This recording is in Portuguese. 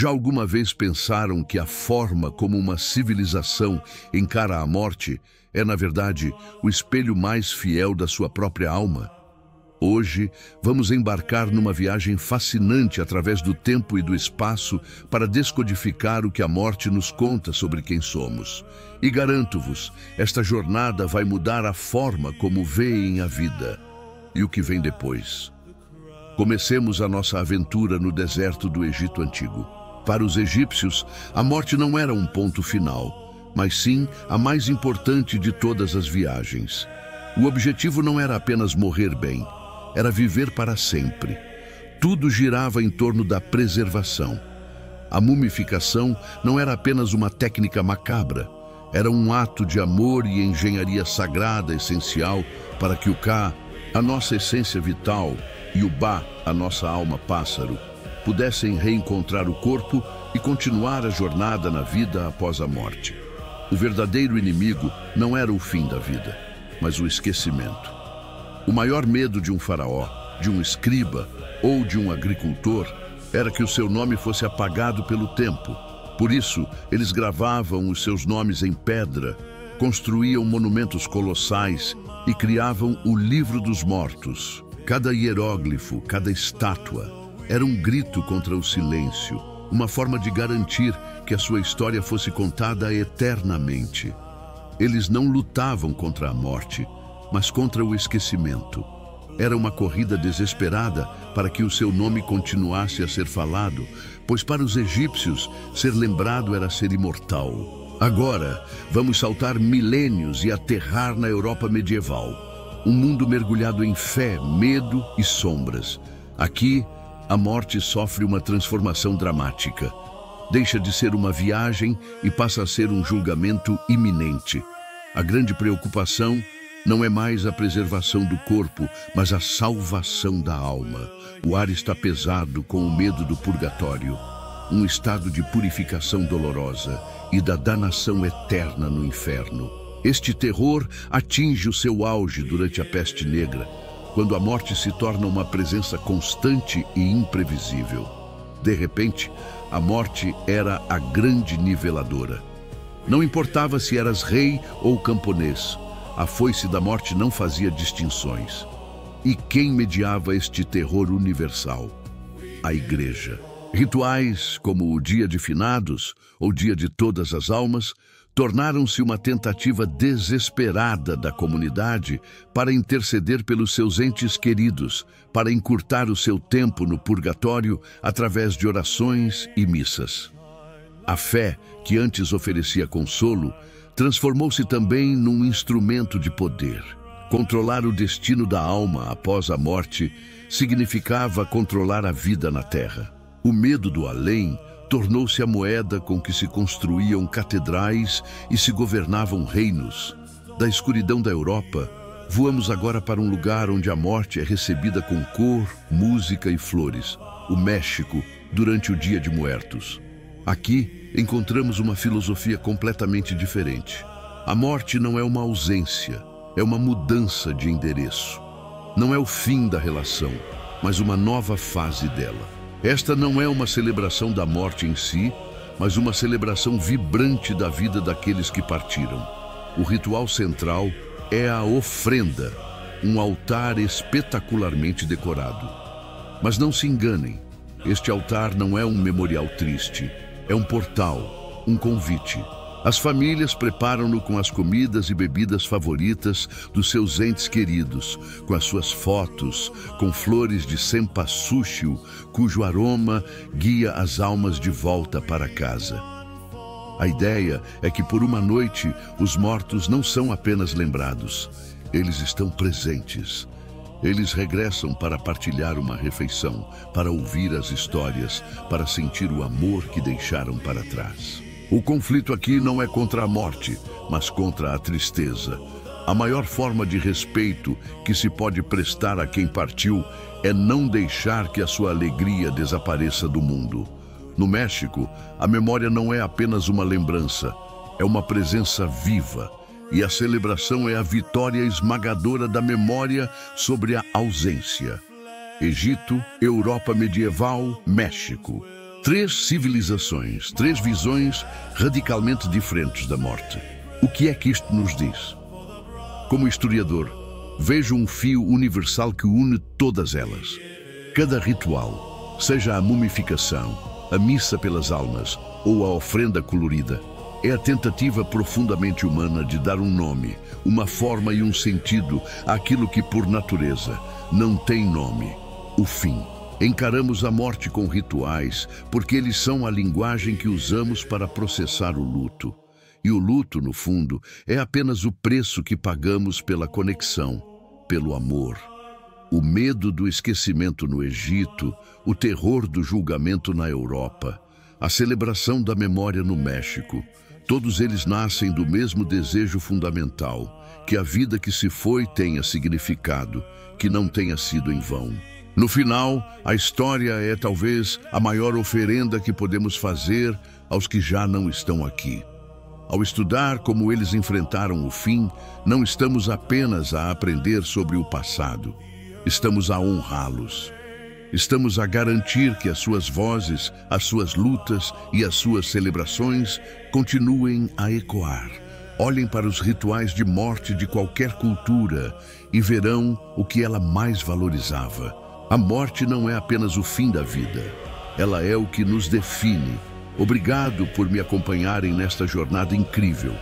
Já alguma vez pensaram que a forma como uma civilização encara a morte é, na verdade, o espelho mais fiel da sua própria alma? Hoje, vamos embarcar numa viagem fascinante através do tempo e do espaço para descodificar o que a morte nos conta sobre quem somos. E garanto-vos, esta jornada vai mudar a forma como veem a vida e o que vem depois. Comecemos a nossa aventura no deserto do Egito Antigo. Para os egípcios, a morte não era um ponto final, mas sim a mais importante de todas as viagens. O objetivo não era apenas morrer bem, era viver para sempre. Tudo girava em torno da preservação. A mumificação não era apenas uma técnica macabra, era um ato de amor e engenharia sagrada essencial para que o Ka, a nossa essência vital, e o Ba, a nossa alma pássaro, pudessem reencontrar o corpo e continuar a jornada na vida após a morte. O verdadeiro inimigo não era o fim da vida, mas o esquecimento. O maior medo de um faraó, de um escriba ou de um agricultor era que o seu nome fosse apagado pelo tempo. Por isso, eles gravavam os seus nomes em pedra, construíam monumentos colossais e criavam o Livro dos Mortos. Cada hieróglifo, cada estátua, era um grito contra o silêncio, uma forma de garantir que a sua história fosse contada eternamente. Eles não lutavam contra a morte, mas contra o esquecimento. Era uma corrida desesperada para que o seu nome continuasse a ser falado, pois para os egípcios, ser lembrado era ser imortal. Agora, vamos saltar milênios e aterrar na Europa medieval. Um mundo mergulhado em fé, medo e sombras. Aqui, a morte sofre uma transformação dramática. Deixa de ser uma viagem e passa a ser um julgamento iminente. A grande preocupação não é mais a preservação do corpo, mas a salvação da alma. O ar está pesado com o medo do purgatório, um estado de purificação dolorosa e da danação eterna no inferno. Este terror atinge o seu auge durante a Peste Negra, quando a morte se torna uma presença constante e imprevisível. De repente, a morte era a grande niveladora. Não importava se eras rei ou camponês, a foice da morte não fazia distinções. E quem mediava este terror universal? A Igreja. Rituais como o Dia de Finados ou Dia de Todas as Almas tornaram-se uma tentativa desesperada da comunidade para interceder pelos seus entes queridos, para encurtar o seu tempo no purgatório através de orações e missas. A fé, que antes oferecia consolo, transformou-se também num instrumento de poder. Controlar o destino da alma após a morte significava controlar a vida na terra. O medo do além tornou-se a moeda com que se construíam catedrais e se governavam reinos. Da escuridão da Europa, voamos agora para um lugar onde a morte é recebida com cor, música e flores, o México, durante o Dia de Muertos. Aqui, encontramos uma filosofia completamente diferente. A morte não é uma ausência, é uma mudança de endereço. Não é o fim da relação, mas uma nova fase dela. Esta não é uma celebração da morte em si, mas uma celebração vibrante da vida daqueles que partiram. O ritual central é a ofrenda, um altar espetacularmente decorado. Mas não se enganem, este altar não é um memorial triste, é um portal, um convite. As famílias preparam-no com as comidas e bebidas favoritas dos seus entes queridos, com as suas fotos, com flores de cempasúchil, cujo aroma guia as almas de volta para casa. A ideia é que por uma noite os mortos não são apenas lembrados, eles estão presentes. Eles regressam para partilhar uma refeição, para ouvir as histórias, para sentir o amor que deixaram para trás. O conflito aqui não é contra a morte, mas contra a tristeza. A maior forma de respeito que se pode prestar a quem partiu é não deixar que a sua alegria desapareça do mundo. No México, a memória não é apenas uma lembrança, é uma presença viva. E a celebração é a vitória esmagadora da memória sobre a ausência. Egito, Europa medieval, México. Três civilizações, três visões radicalmente diferentes da morte. O que é que isto nos diz? Como historiador, vejo um fio universal que une todas elas. Cada ritual, seja a mumificação, a missa pelas almas ou a ofrenda colorida, é a tentativa profundamente humana de dar um nome, uma forma e um sentido àquilo que, por natureza, não tem nome: o fim. Encaramos a morte com rituais porque eles são a linguagem que usamos para processar o luto. E o luto, no fundo, é apenas o preço que pagamos pela conexão, pelo amor. O medo do esquecimento no Egito, o terror do julgamento na Europa, a celebração da memória no México, todos eles nascem do mesmo desejo fundamental: que a vida que se foi tenha significado, que não tenha sido em vão. No final, a história é talvez a maior oferenda que podemos fazer aos que já não estão aqui. Ao estudar como eles enfrentaram o fim, não estamos apenas a aprender sobre o passado, estamos a honrá-los. Estamos a garantir que as suas vozes, as suas lutas e as suas celebrações continuem a ecoar. Olhem para os rituais de morte de qualquer cultura e verão o que ela mais valorizava. A morte não é apenas o fim da vida, ela é o que nos define. Obrigado por me acompanharem nesta jornada incrível.